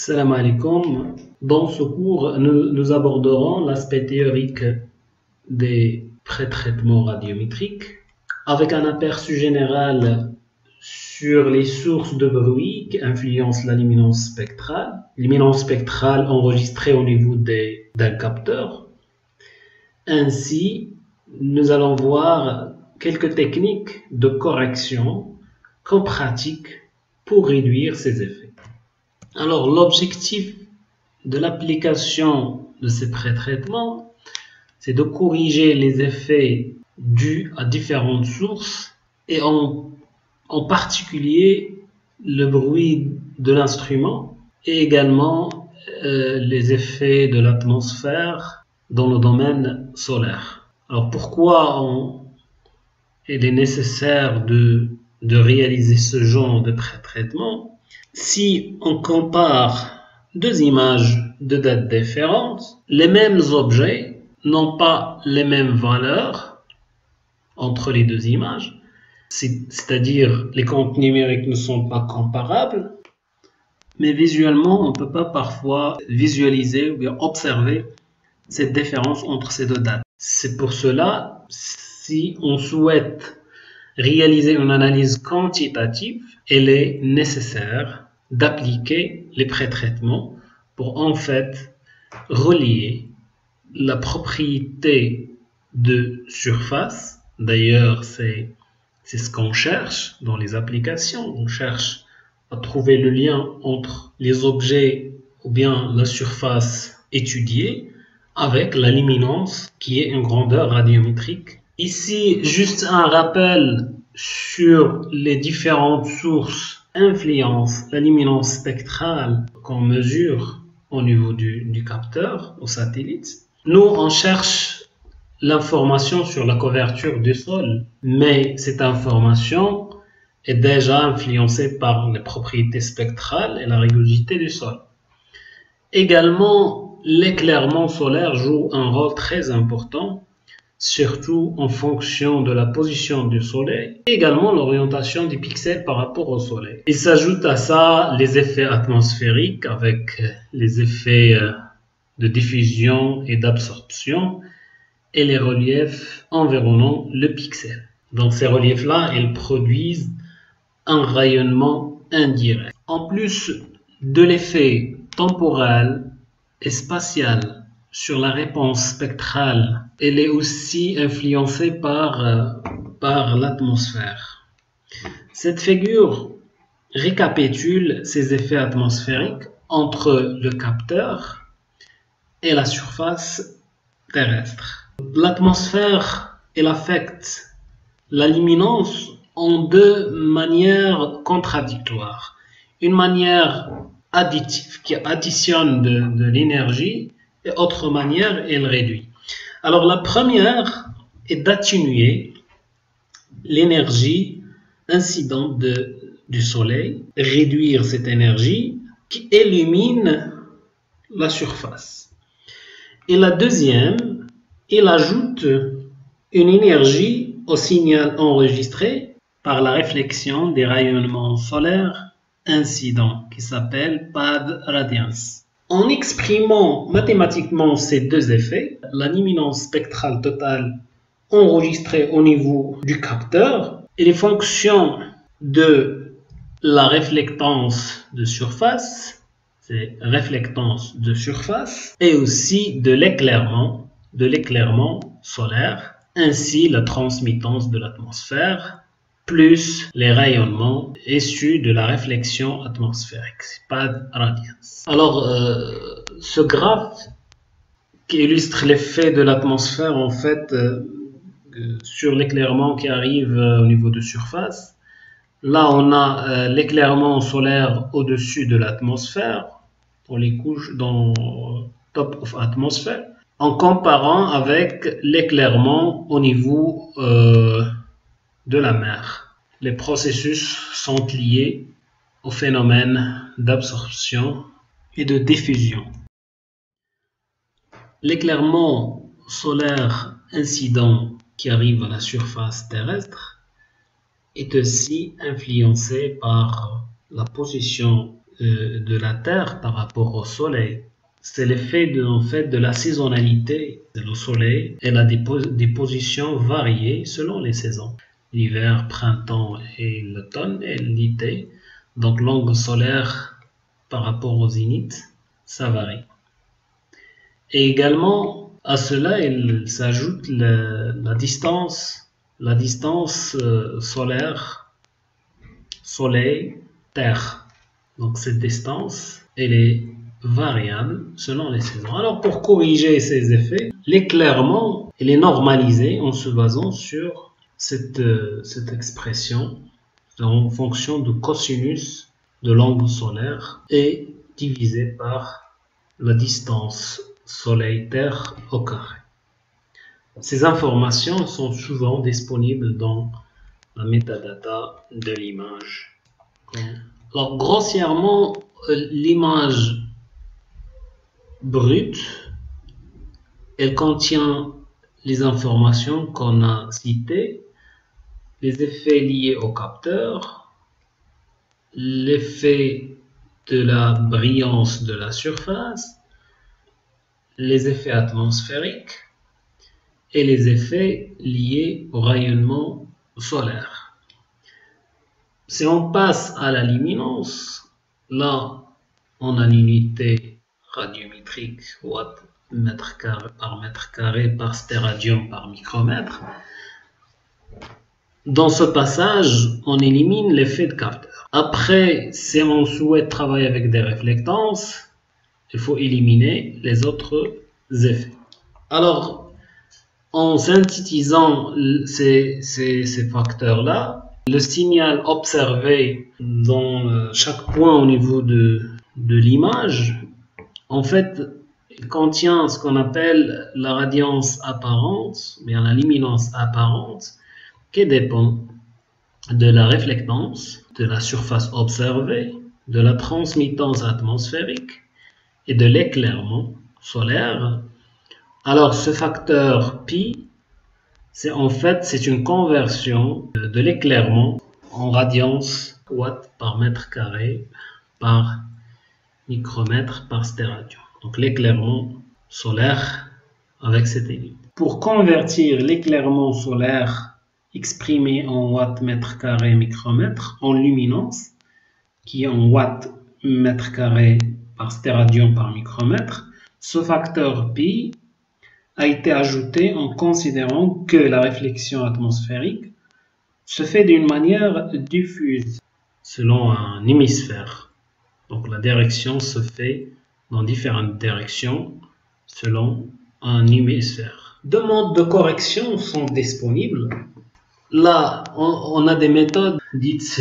Salam alaikum. Dans ce cours, nous aborderons l'aspect théorique des pré-traitements radiométriques avec un aperçu général sur les sources de bruit qui influencent la luminance spectrale enregistrée au niveau d'un capteur. Ainsi, nous allons voir quelques techniques de correction qu'on pratique pour réduire ces effets. Alors, l'objectif de l'application de ces pré-traitements, c'est de corriger les effets dus à différentes sources et en particulier le bruit de l'instrument et également les effets de l'atmosphère dans le domaine solaire. Alors, pourquoi il est nécessaire de réaliser ce genre de pré-traitement? Si on compare deux images de dates différentes, les mêmes objets n'ont pas les mêmes valeurs entre les deux images, c'est-à-dire les comptes numériques ne sont pas comparables, mais visuellement on ne peut pas parfois visualiser ou bien observer cette différence entre ces deux dates. C'est pour cela, si on souhaite réaliser une analyse quantitative, il est nécessaire d'appliquer les pré-traitements pour en fait relier la propriété de surface. D'ailleurs, c'est ce qu'on cherche dans les applications. On cherche à trouver le lien entre les objets ou bien la surface étudiée avec la luminance qui est une grandeur radiométrique. Ici, juste un rappel sur les différentes sources influencent la luminance spectrale qu'on mesure au niveau du capteur, au satellite. Nous, on cherche l'information sur la couverture du sol, mais cette information est déjà influencée par les propriétés spectrales et la rugosité du sol. Également, l'éclairement solaire joue un rôle très important, surtout en fonction de la position du soleil, et également l'orientation des pixels par rapport au soleil. Il s'ajoute à ça les effets atmosphériques avec les effets de diffusion et d'absorption et les reliefs environnant le pixel. Donc ces reliefs-là, ils produisent un rayonnement indirect. En plus de l'effet temporel et spatial sur la réponse spectrale, elle est aussi influencée par l'atmosphère. Cette figure récapitule ces effets atmosphériques entre le capteur et la surface terrestre. L'atmosphère, elle affecte la luminance en deux manières contradictoires. Une manière additive qui additionne de l'énergie et autre manière, elle réduit. Alors la première est d'atténuer l'énergie incidente du soleil, réduire cette énergie qui illumine la surface. Et la deuxième, elle ajoute une énergie au signal enregistré par la réflexion des rayonnements solaires incidents qui s'appelle pad radiance. En exprimant mathématiquement ces deux effets, la luminance spectrale totale enregistrée au niveau du capteur et les fonctions de la réflectance de surface, c'est réflectance de surface, et aussi de l'éclairement solaire, ainsi la transmittance de l'atmosphère, plus les rayonnements issus de la réflexion atmosphérique, pad radiance. Alors, ce graphe qui illustre l'effet de l'atmosphère en fait sur l'éclairement qui arrive au niveau de surface. Là, on a l'éclairement solaire au-dessus de l'atmosphère, dans les couches, dans top of atmosphere, en comparant avec l'éclairement au niveau de la mer. Les processus sont liés au phénomène d'absorption et de diffusion. L'éclairement solaire incident qui arrive à la surface terrestre est aussi influencé par la position de la Terre par rapport au Soleil. C'est l'effet en fait, de la saisonnalité. Le Soleil elle a des positions variées selon les saisons. L'hiver, printemps et l'automne et l'été. Donc l'angle solaire par rapport au zénith, ça varie. Et également, à cela, il s'ajoute la distance solaire, Soleil-Terre. Donc cette distance, elle est variable selon les saisons. Alors pour corriger ces effets, l'éclairement, il est normalisé en se basant sur cette expression en fonction du cosinus de l'angle solaire et divisé par la distance Soleil-Terre au carré. Ces informations sont souvent disponibles dans la metadata de l'image. Alors grossièrement, l'image brute, elle contient les informations qu'on a citées, les effets liés au capteur, l'effet de la brillance de la surface, les effets atmosphériques et les effets liés au rayonnement solaire. Si on passe à la luminance, là, on a l'unité radiométrique, watt mètre carré par stéradium par micromètre. Dans ce passage, on élimine l'effet de capteur. Après, si on souhaite travailler avec des réflectances, il faut éliminer les autres effets. Alors, en synthétisant ces facteurs-là, le signal observé dans chaque point au niveau de l'image, en fait, il contient ce qu'on appelle la radiance apparente, bien la luminance apparente, qui dépend de la réflectance, de la surface observée, de la transmittance atmosphérique et de l'éclairement solaire. Alors ce facteur pi, c'est une conversion de l'éclairement en radiance watt par mètre carré par micromètre par stéradium. Donc l'éclairement solaire avec cette unité. Pour convertir l'éclairement solaire exprimé en watts mètre carré micromètre en luminance, qui est en watts mètre carré par stéradium par micromètre, ce facteur pi a été ajouté en considérant que la réflexion atmosphérique se fait d'une manière diffuse selon un hémisphère. Donc la direction se fait dans différentes directions selon un hémisphère. Deux modes de correction sont disponibles. Là, on a des méthodes dites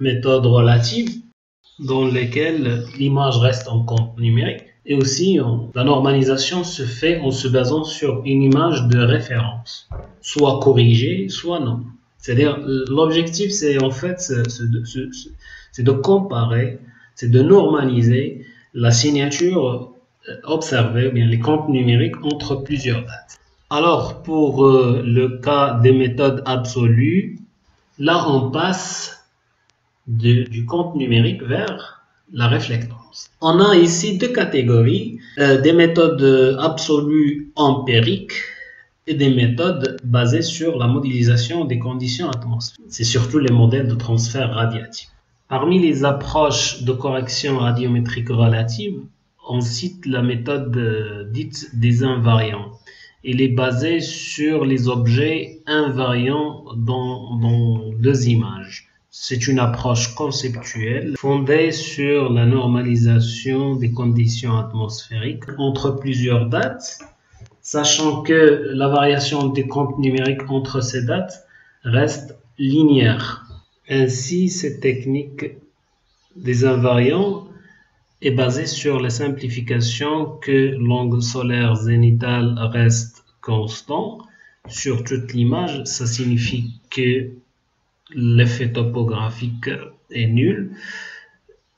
méthodes relatives dans lesquelles l'image reste en compte numérique. Et aussi, la normalisation se fait en se basant sur une image de référence, soit corrigée, soit non. C'est-à-dire, l'objectif, c'est en fait c'est de comparer, c'est de normaliser la signature observée, ou bien les comptes numériques entre plusieurs dates. Alors, pour le cas des méthodes absolues, là, on passe du compte numérique vers la réflectance. On a ici deux catégories, des méthodes absolues empiriques et des méthodes basées sur la modélisation des conditions atmosphériques. C'est surtout les modèles de transfert radiatif. Parmi les approches de correction radiométrique relative, on cite la méthode dite des invariants. Elle est basée sur les objets invariants dans deux images. C'est une approche conceptuelle fondée sur la normalisation des conditions atmosphériques entre plusieurs dates, sachant que la variation des comptes numériques entre ces dates reste linéaire. Ainsi, cette technique des invariants est basée sur la simplification que l'angle solaire zénithal reste constant sur toute l'image. Ça signifie que l'effet topographique est nul,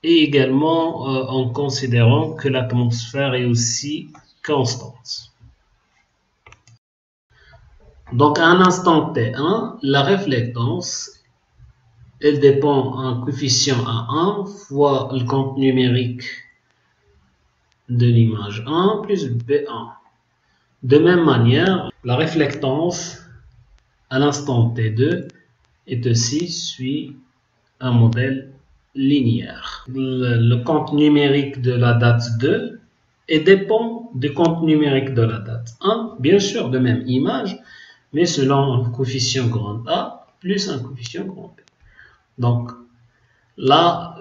et également en considérant que l'atmosphère est aussi constante. Donc à un instant T1, la réflectance elle dépend d'un coefficient à 1 fois le compte numérique de l'image 1 plus B1. De même manière, la réflectance à l'instant T2 est aussi suit un modèle linéaire. Le compte numérique de la date 2 et dépend du compte numérique de la date 1, bien sûr de même image, mais selon un coefficient grand A plus un coefficient grand B. Donc là,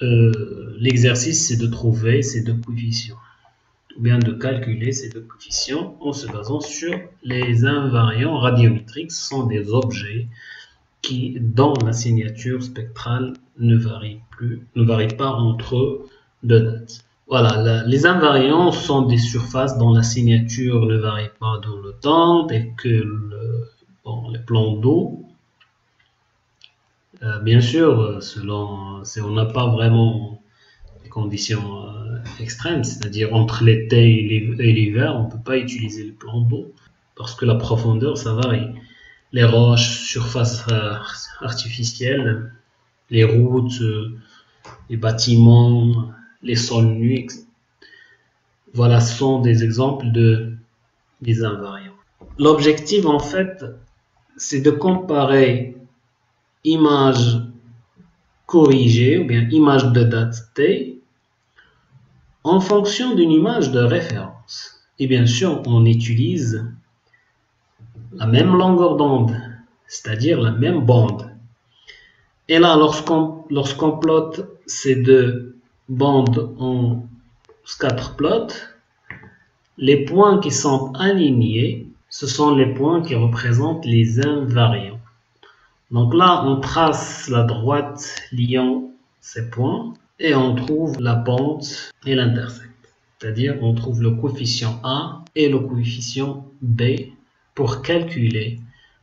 l'exercice c'est de trouver ces deux coefficients, ou bien de calculer ces deux coefficients en se basant sur les invariants radiométriques. Ce sont des objets qui, dans la signature spectrale, ne varient pas entre deux dates. Voilà, les invariants sont des surfaces dont la signature ne varie pas dans le temps, et que les plans d'eau, bien sûr, on n'a pas vraiment des conditions extrêmes, c'est-à-dire entre l'été et l'hiver, on ne peut pas utiliser le plan d'eau parce que la profondeur, ça varie. Les roches, surfaces artificielles, les routes, les bâtiments, les sols nus, voilà, ce sont des exemples des invariants. L'objectif, en fait, c'est de comparer image corrigée ou bien image de date T en fonction d'une image de référence. Et bien sûr, on utilise la même longueur d'onde, c'est-à-dire la même bande. Et là, lorsqu'on plotte ces deux bandes en scatterplot, les points qui sont alignés, ce sont les points qui représentent les invariants. Donc là, on trace la droite liant ces points et on trouve la pente et l'intercept. C'est-à-dire, on trouve le coefficient A et le coefficient B pour calculer,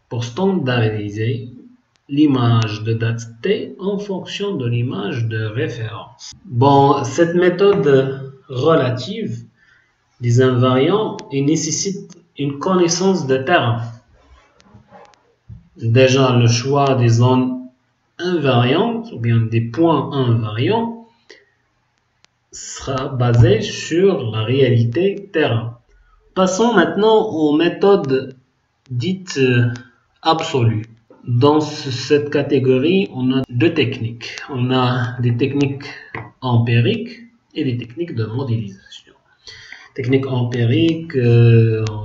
pour standardiser l'image de date T en fonction de l'image de référence. Bon, cette méthode relative des invariants nécessite une connaissance de terrain. Déjà, le choix des zones invariantes ou bien des points invariants sera basé sur la réalité terrain. Passons maintenant aux méthodes dites absolues. Dans cette catégorie, on a deux techniques. On a des techniques empiriques et des techniques de modélisation. Technique empirique,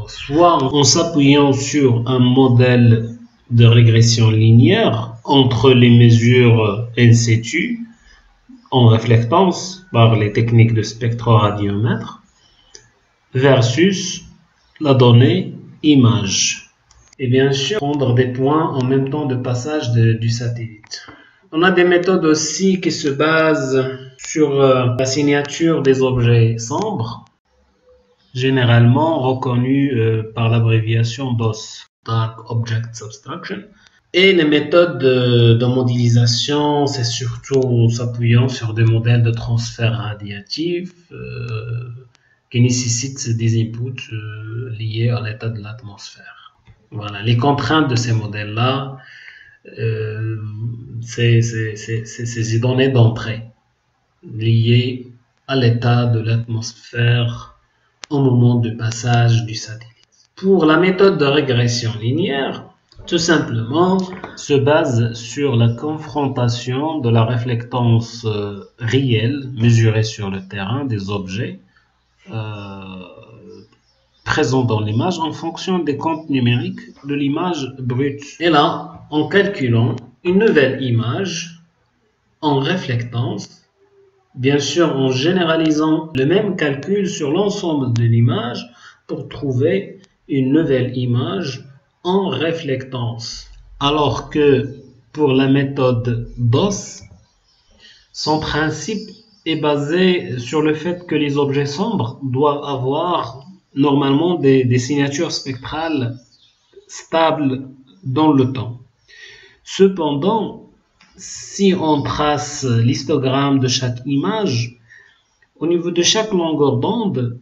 soit en s'appuyant sur un modèle de régression linéaire entre les mesures in situ en réflectance par les techniques de spectroradiomètre versus la donnée image. Et bien sûr, prendre des points en même temps de passage du satellite. On a des méthodes aussi qui se basent sur la signature des objets sombres, généralement reconnues par l'abréviation DOS, Dark Object Subtraction. Et les méthodes de modélisation, c'est surtout en s'appuyant sur des modèles de transfert radiatif qui nécessitent des inputs liés à l'état de l'atmosphère. Voilà, les contraintes de ces modèles-là, c'est ces données d'entrée liées à l'état de l'atmosphère au moment du passage du satellite. Pour la méthode de régression linéaire, tout simplement, se base sur la confrontation de la réflectance réelle mesurée sur le terrain des objets présents dans l'image en fonction des comptes numériques de l'image brute. Et là, en calculant une nouvelle image en réflectance, bien sûr en généralisant le même calcul sur l'ensemble de l'image pour trouver une nouvelle image en réflectance. Alors que pour la méthode DOS, son principe est basé sur le fait que les objets sombres doivent avoir normalement des signatures spectrales stables dans le temps. Cependant, si on trace l'histogramme de chaque image, au niveau de chaque longueur d'onde,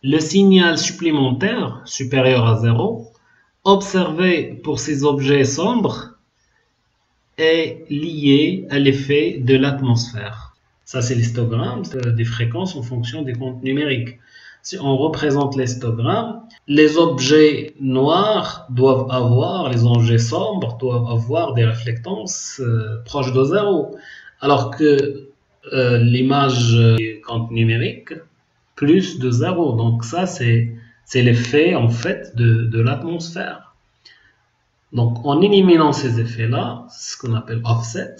le signal supplémentaire supérieur à 0, observé pour ces objets sombres, est lié à l'effet de l'atmosphère. Ça, c'est l'histogramme des fréquences en fonction des comptes numériques. Si on représente l'histogramme, les objets noirs doivent avoir, les objets sombres doivent avoir des réflectances proches de 0, alors que l'image des comptes numériques, plus de 0. Donc ça, c'est l'effet en fait de l'atmosphère. Donc en éliminant ces effets-là, ce qu'on appelle offset,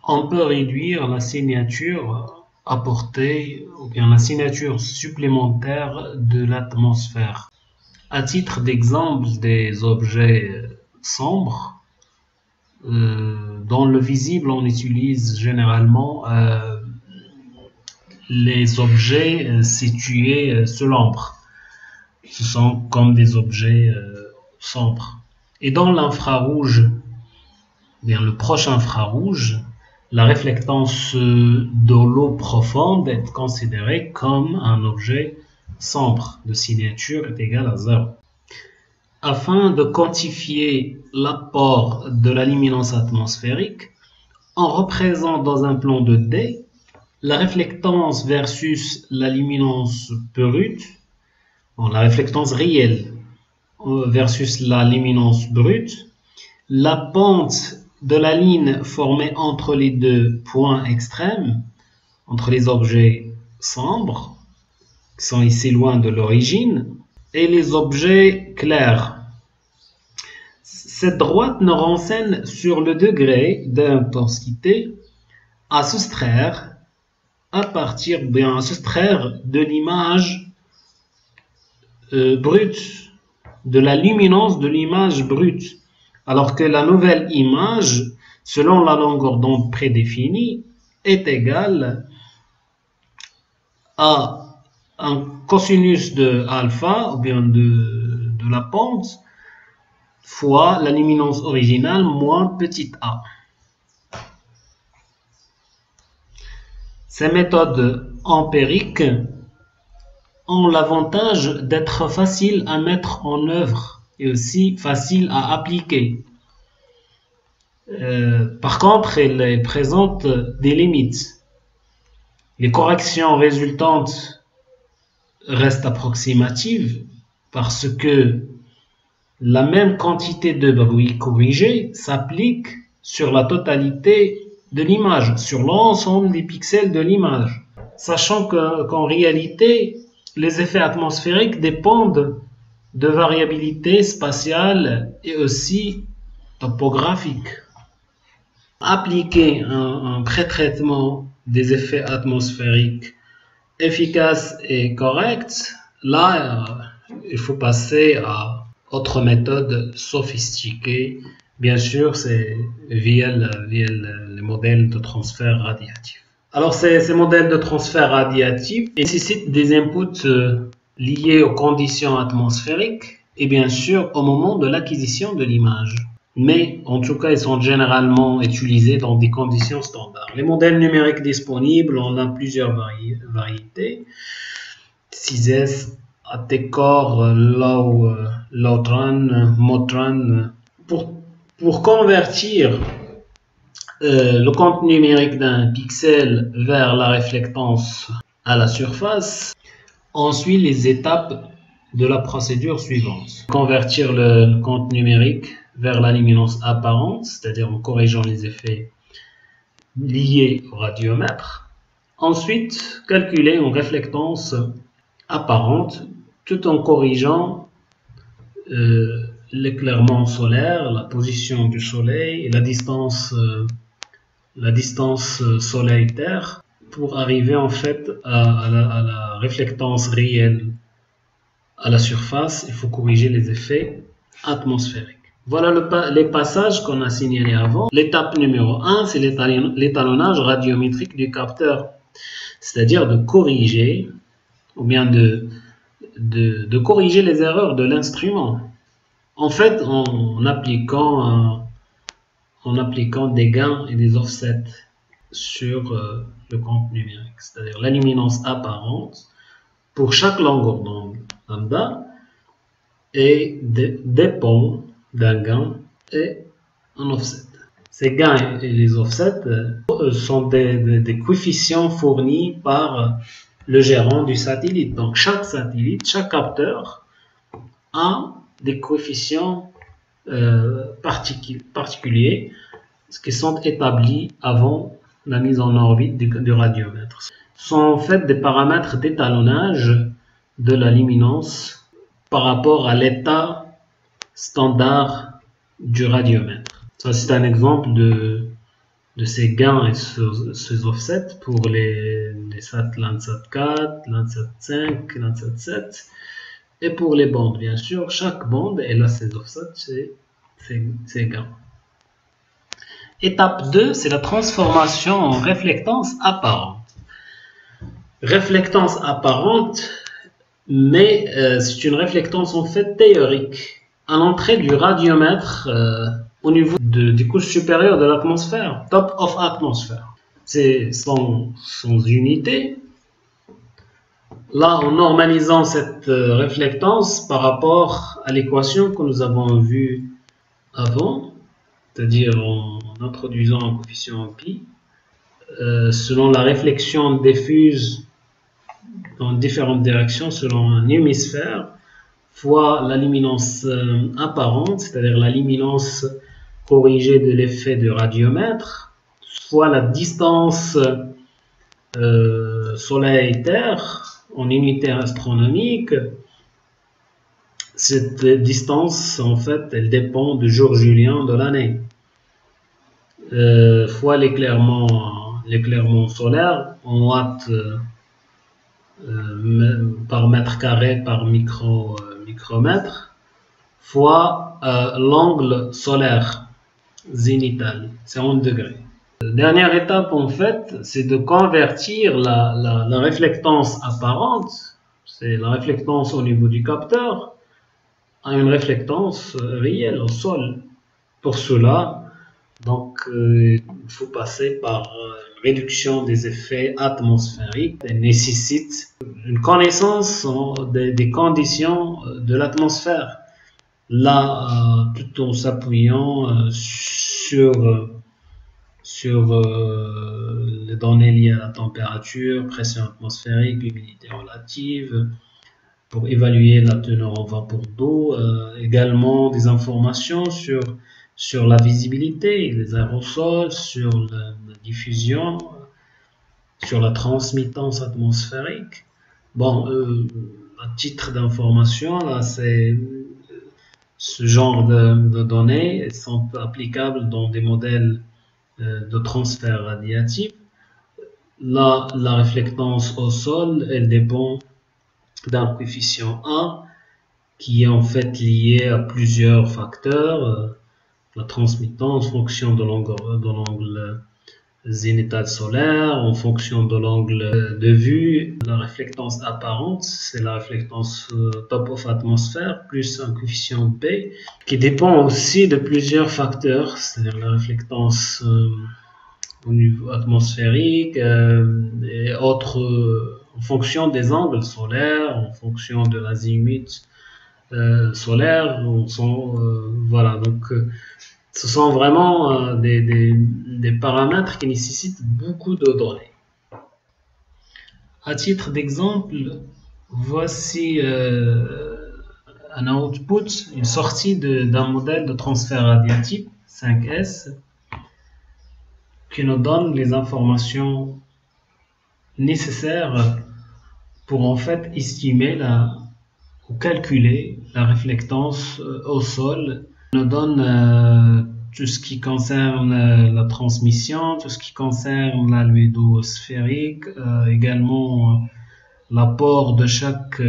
on peut réduire la signature apportée ou bien la signature supplémentaire de l'atmosphère. À titre d'exemple des objets sombres, dans le visible, on utilise généralement les objets situés sous l'ombre. Ce sont comme des objets sombres. Et dans l'infrarouge, bien le proche infrarouge, la réflectance de l'eau profonde est considérée comme un objet sombre de signature est égale à 0. Afin de quantifier l'apport de la luminance atmosphérique, on représente dans un plan de D la réflectance versus la luminance brute, la réflectance réelle versus la luminance brute, la pente de la ligne formée entre les deux points extrêmes, entre les objets sombres, qui sont ici loin de l'origine, et les objets clairs. Cette droite nous renseigne sur le degré d'intensité à soustraire de l'image brute, de la luminance de l'image brute. Alors que la nouvelle image, selon la longueur d'onde prédéfinie, est égale à un cosinus de alpha, ou bien de la pente, fois la luminance originale moins petit a. Ces méthodes empiriques ont l'avantage d'être faciles à mettre en œuvre et aussi faciles à appliquer. Par contre, elles présentent des limites. Les corrections résultantes restent approximatives parce que la même quantité de bruit corrigé s'applique sur la totalité de l'image, sur l'ensemble des pixels de l'image, sachant qu'en réalité, les effets atmosphériques dépendent de variabilité spatiale et aussi topographique. Appliquer un pré-traitement des effets atmosphériques efficace et correct, là, il faut passer à autre méthode sophistiquée. Bien sûr, c'est via les modèles de transfert radiatif. Alors, ces modèles de transfert radiatif nécessitent des inputs liés aux conditions atmosphériques et bien sûr au moment de l'acquisition de l'image. Mais en tout cas, ils sont généralement utilisés dans des conditions standards. Les modèles numériques disponibles, on a plusieurs variétés. 6S, AT-Core, Lowtran, Motran. Pour convertir le compte numérique d'un pixel vers la réflectance à la surface, on suit les étapes de la procédure suivante. Convertir le compte numérique vers la luminance apparente, c'est-à-dire en corrigeant les effets liés au radiomètre. Ensuite, calculer une réflectance apparente tout en corrigeant l'éclairement solaire, la position du soleil et la distance soleil-terre pour arriver en fait à la réflectance réelle à la surface. Il faut corriger les effets atmosphériques. Voilà les passages qu'on a signalés avant. L'étape numéro 1, c'est l'étalonnage radiométrique du capteur, c'est-à-dire de corriger ou bien de corriger les erreurs de l'instrument. En fait, en appliquant des gains et des offsets sur le compte numérique, c'est-à-dire la luminance apparente pour chaque longueur d'onde lambda et dépend d'un gain et un offset. Ces gains et les offsets sont des coefficients fournis par le gérant du satellite. Donc chaque satellite, chaque capteur a des coefficients particuliers qui sont établis avant la mise en orbite du radiomètre. Ce sont en fait des paramètres d'étalonnage de la luminance par rapport à l'état standard du radiomètre. Ça, c'est un exemple de ces gains et ces offsets pour les SAT Landsat 4, Landsat 5, Landsat 7. Et pour les bandes, bien sûr, chaque bande, elle a ses offsets, ses gains. Étape 2, c'est la transformation en réflectance apparente. Réflectance apparente, mais c'est une réflectance en fait théorique. À l'entrée du radiomètre, au niveau du couche supérieure de l'atmosphère, top of atmosphere. C'est sans unité. Là, en normalisant cette réflectance par rapport à l'équation que nous avons vue avant, c'est-à-dire en introduisant un coefficient pi, selon la réflexion diffuse dans différentes directions selon un hémisphère, fois la luminance apparente, c'est-à-dire la luminance corrigée de l'effet du radiomètre, soit la distance Soleil-Terre en unité astronomique. Cette distance, en fait, elle dépend du jour julien de l'année, fois l'éclairement solaire en watts par mètre carré par micromètre, fois l'angle solaire zénithal, c'est en degrés. Dernière étape, en fait, c'est de convertir la réflectance apparente, c'est la réflectance au niveau du capteur, à une réflectance réelle au sol. Pour cela, donc, il faut passer par une réduction des effets atmosphériques. Elle nécessite une connaissance des conditions de l'atmosphère. Là, tout en s'appuyant sur les données liées à la température, pression atmosphérique, humidité relative, pour évaluer la teneur en vapeur d'eau, également des informations sur la visibilité, les aérosols, sur la diffusion, sur la transmittance atmosphérique. Bon, à titre d'information, là, c'est ce genre de données sont applicables dans des modèles de transfert radiatif. Là, la réflectance au sol, elle dépend d'un coefficient A qui est en fait lié à plusieurs facteurs. La transmittance en fonction de l'angle zénithal solaire, en fonction de l'angle de vue. La réflectance apparente, c'est la réflectance top of atmosphère plus un coefficient B qui dépend aussi de plusieurs facteurs, c'est-à-dire la réflectance au niveau atmosphérique et autres en fonction des angles solaires, en fonction de l'azimut solaire. Voilà, donc ce sont vraiment des paramètres qui nécessitent beaucoup de données. À titre d'exemple, voici un output, une sortie d'un modèle de transfert radiatif 5S qui nous donne les informations nécessaires pour en fait estimer ou calculer la réflectance au sol. Nous donne tout ce qui concerne la transmission, tout ce qui concerne l'albédo sphérique, également l'apport de chaque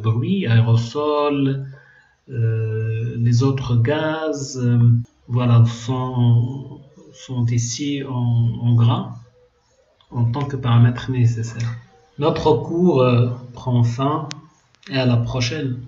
bruit, aérosol, les autres gaz, voilà, sont ici en gras en tant que paramètres nécessaires. Notre cours prend fin et à la prochaine.